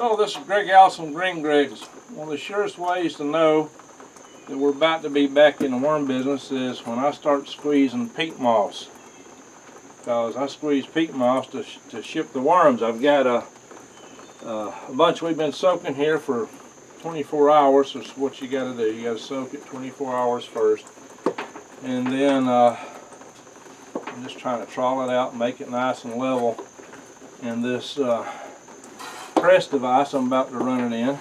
Oh, this is Greg Allison, Green Greg's. One of the surest ways to know that we're about to be back in the worm business is when I start squeezing peat moss. Because I squeeze peat moss to ship the worms. I've got a bunch we've been soaking here for 24 hours. That's what you got to do. You got to soak it 24 hours first. And then I'm just trying to trawl it out and make it nice and level. And this press device I'm about to run it in.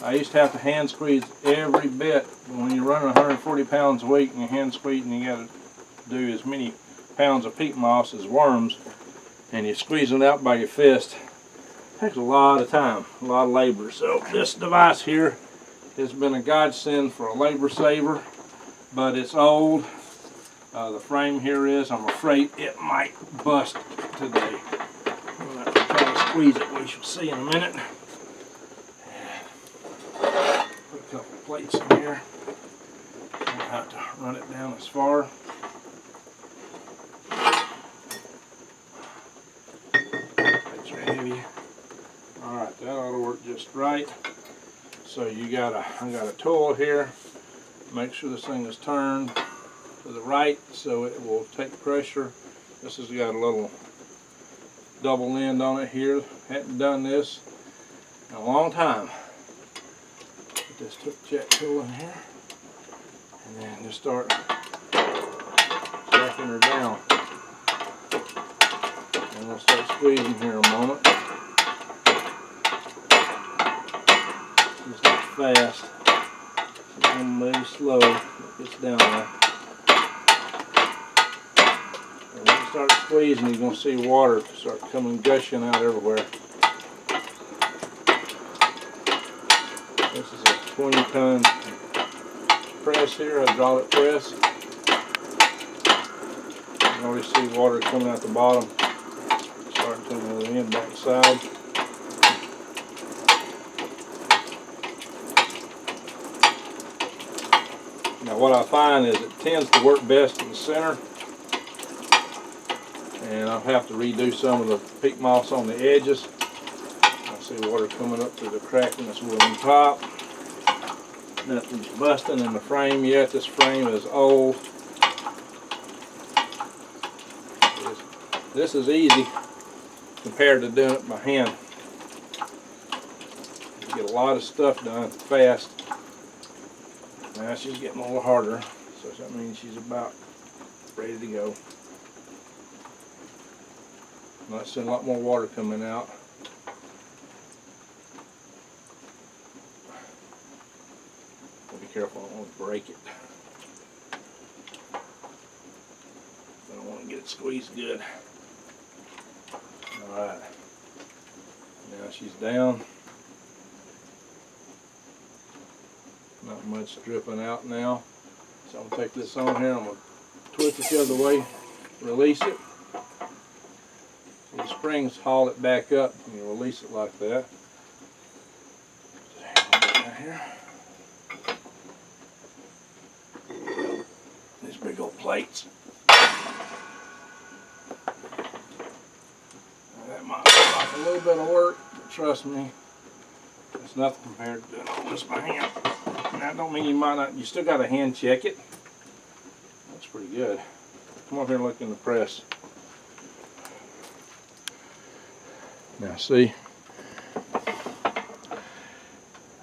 I used to have to hand squeeze every bit. When you're running 140 pounds a week and you're hand squeezing, you got to do as many pounds of peat moss as worms, and you're squeezing it out by your fist. It takes a lot of time, a lot of labor. So this device here has been a godsend for a labor saver, but it's old. The frame here is, I'm afraid it might bust today. I'm going to try to squeeze it, we shall see in a minute. Put a couple plates in here. I don't have to run it down as far. Plates are heavy. Alright, that ought to work just right. So I got a tool here. Make sure this thing is turned to the right so it will take pressure. This has got a little double end on it here. Hadn't done this in a long time. Put this jack tool in here and then just start jacking her down. And we'll start squeezing here in a moment. It's not fast. It's going to move slow. It gets down there. And when you start squeezing, you're going to see water start coming gushing out everywhere. This is a 20-ton press here, a hydraulic press. You can already see water coming out the bottom, starting to the end back side. Now what I find is it tends to work best in the center, and I'll have to redo some of the peat moss on the edges. I see water coming up through the crack in this wooden top. Nothing's busting in the frame yet. This frame is old. This is easy compared to doing it by hand. You get a lot of stuff done fast. Now she's getting a little harder, so that means she's about ready to go. Might see a lot more water coming out. Be careful, I don't want to break it. I don't want to get it squeezed good. Alright, now she's down. Not much dripping out now. So I'm going to take this on here, I'm going to twist it the other way, release it. The springs haul it back up and you release it like that. Here. These big old plates. That might look like a little bit of work, but trust me, it's nothing compared to doing all this by hand. And that don't mean you still got to hand check it. That's pretty good. Come over here and look in the press. Now see,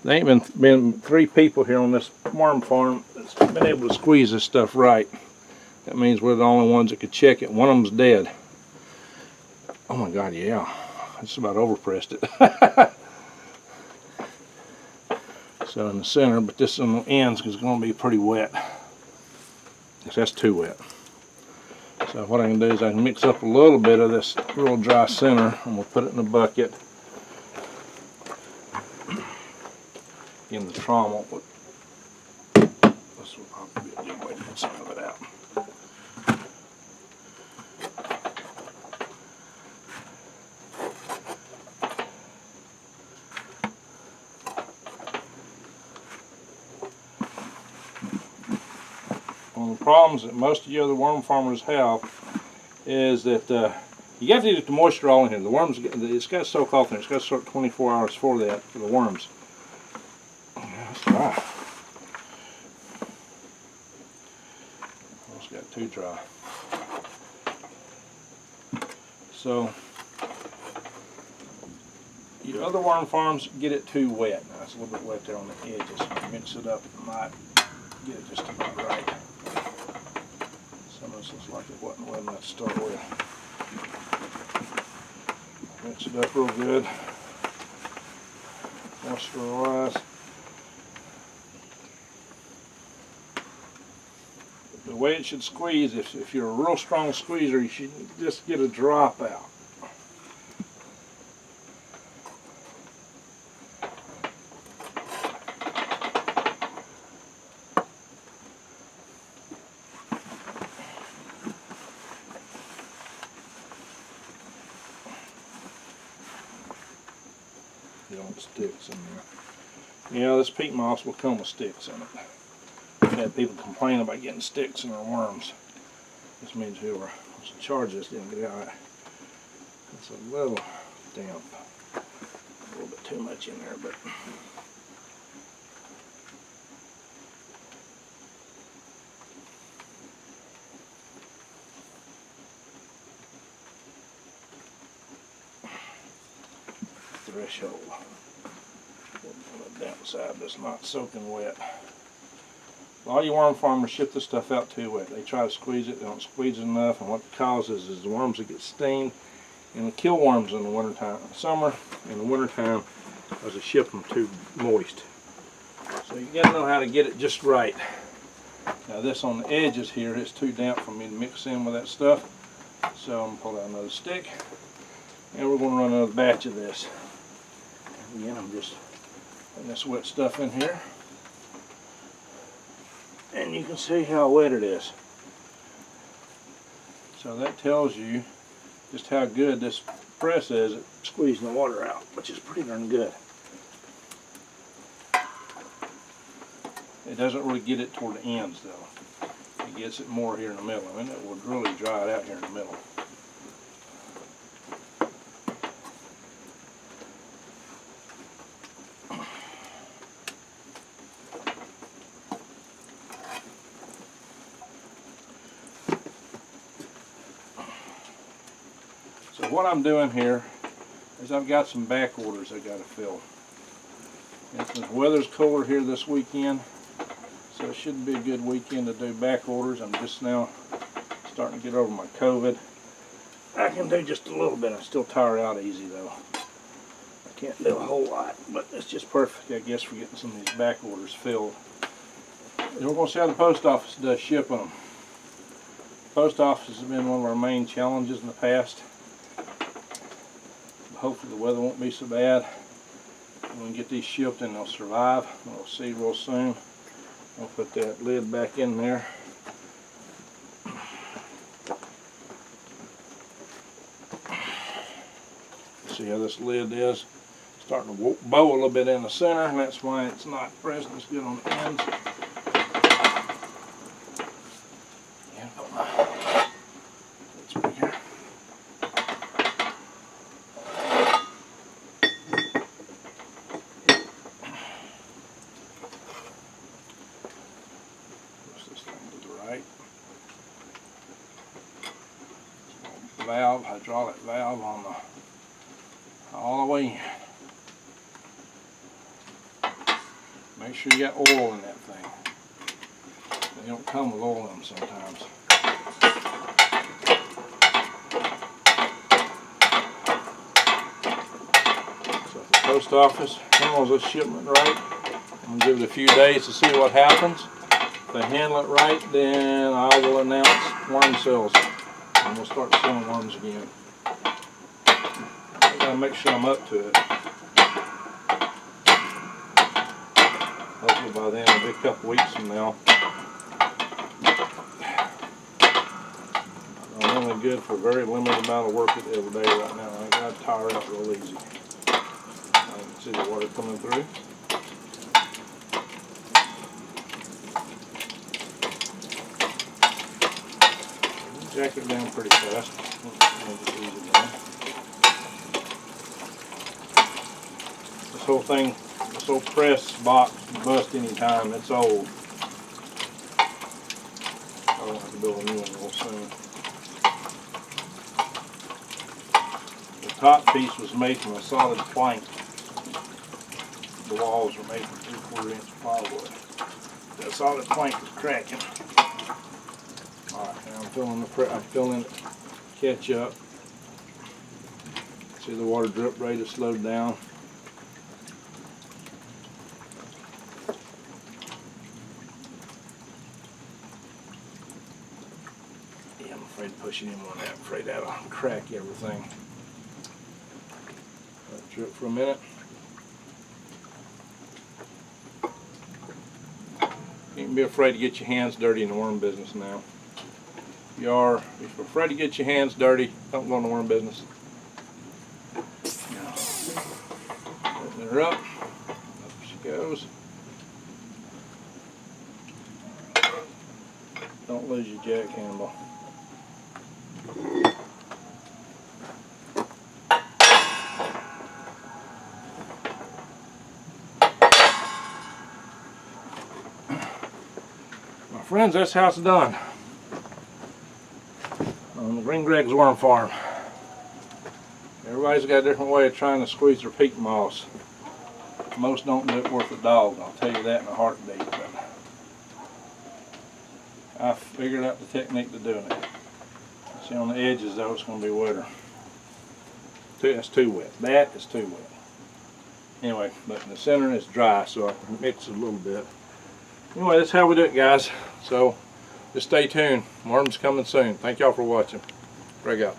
there ain't been 3 people here on this worm farm that's been able to squeeze this stuff right. That means we're the only ones that could check it. One of them's dead. Oh my God, yeah. I just about overpressed it. So in the center, but this on the ends is going to be pretty wet. Because that's too wet. So what I can do is I can mix up a little bit of this real dry center and we'll put it in a bucket. In the trommel. This will probably be a good way to get some of it out. One of the problems that most of you other worm farmers have is that You have to get the moisture all in here. The worms, it's got to soak off in it. It's got to soak 24 hours for that, for the worms. That's dry. Almost got too dry. So, your other worm farms get it too wet. Now it's a little bit wet there on the edges. Mix it up, it might get it just about right. Some of this looks like it wasn't wet enough to start with. Mix it up real good. Moisturize. The way it should squeeze, if you're a real strong squeezer, you should just get a drop out. You don't sticks in there. Yeah, this peat moss will come with sticks in it. We've had people complain about getting sticks in their worms. This means whoever wants to charge this didn't get it right. It's a little damp. A little bit too much in there, but threshold. On the damp side that's not soaking wet. A lot of your worm farmers ship this stuff out too wet. They try to squeeze it, they don't squeeze it enough, and what it causes is the worms that get steamed and they kill worms in the wintertime. In the summer, in the wintertime, because they ship them too moist. So you gotta know how to get it just right. Now this on the edges here, it's too damp for me to mix in with that stuff. So I'm gonna pull out another stick, and we're gonna run another batch of this. And again, I'm just putting this wet stuff in here. And you can see how wet it is. So that tells you just how good this press is at squeezing the water out, which is pretty darn good. It doesn't really get it toward the ends though. It gets it more here in the middle, and it will really dry it out here in the middle. So what I'm doing here is I've got some back orders I got to fill. And since the weather's cooler here this weekend, so it shouldn't be a good weekend to do back orders. I'm just now starting to get over my COVID. I can do just a little bit. I still tire out easy though. I can't do a whole lot, but it's just perfect, I guess, for getting some of these back orders filled. And we're going to see how the post office does shipping them. The post office has been one of our main challenges in the past. Hopefully the weather won't be so bad. We can get these shipped and they'll survive. We'll see real soon. I'll put that lid back in there. See how this lid is starting to bow a little bit in the center, and that's why it's not pressed as good on the ends. Valve, hydraulic valve on the all the way in. Make sure you got oil in that thing. They don't come with oil in them sometimes. So if the post office handles this shipment right, I'm gonna give it a few days to see what happens. If they handle it right, then I will announce worm sales. And we'll start selling worms again. I gotta make sure I'm up to it. Hopefully by then, it'll be a couple weeks from now. I'm only good for a very limited amount of work every day right now. I gotta tire out real easy. I can see the water coming through. Jack it down pretty fast. Just ease it down. This whole thing, this old press box can bust anytime. It's old. I'll have to build a new one real soon. The top piece was made from a solid plank. The walls were made from 3/4 inch plywood. That solid plank is cracking. Alright, now I'm filling the ketchup. See the water drip rate has slowed down. Yeah, I'm afraid of pushing him on that. I'm afraid that'll crack everything. Let it drip for a minute. You can be afraid to get your hands dirty in the worm business now. If you're afraid to get your hands dirty, don't go in the worm business. Open her up. Up she goes. Don't lose your jack handle. My friends, that's how it's done on the Green Greg's worm farm. Everybody's got a different way of trying to squeeze their peat moss. Most don't do it worth a dog, I'll tell you that in a heartbeat. But I figured out the technique to doing it. See, on the edges though, it's going to be wetter. That's too wet. That is too wet. Anyway, but in the center it's dry, so I can mix it a little bit. Anyway, that's how we do it, guys. So just stay tuned. Worms coming soon. Thank y'all for watching. Greg out.